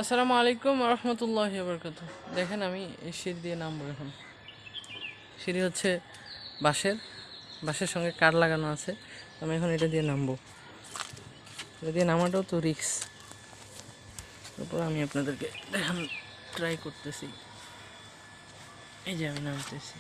আসসালামু আলাইকুম রহমতুল্লাহি বারাকাতুহু। দেখেন আমি এই সিঁড়ি দিয়ে নামবো এখন। সিঁড়ি হচ্ছে বাঁশের বাঁশের সঙ্গে কাঠ লাগানো আছে। আমি এখন এটা দিয়ে নামবো। এটা দিয়ে নামাটাও তো রিস্ক। তারপর আমি আপনাদেরকে দেখান ট্রাই করতেছি। এই যে আমি নামতেছি।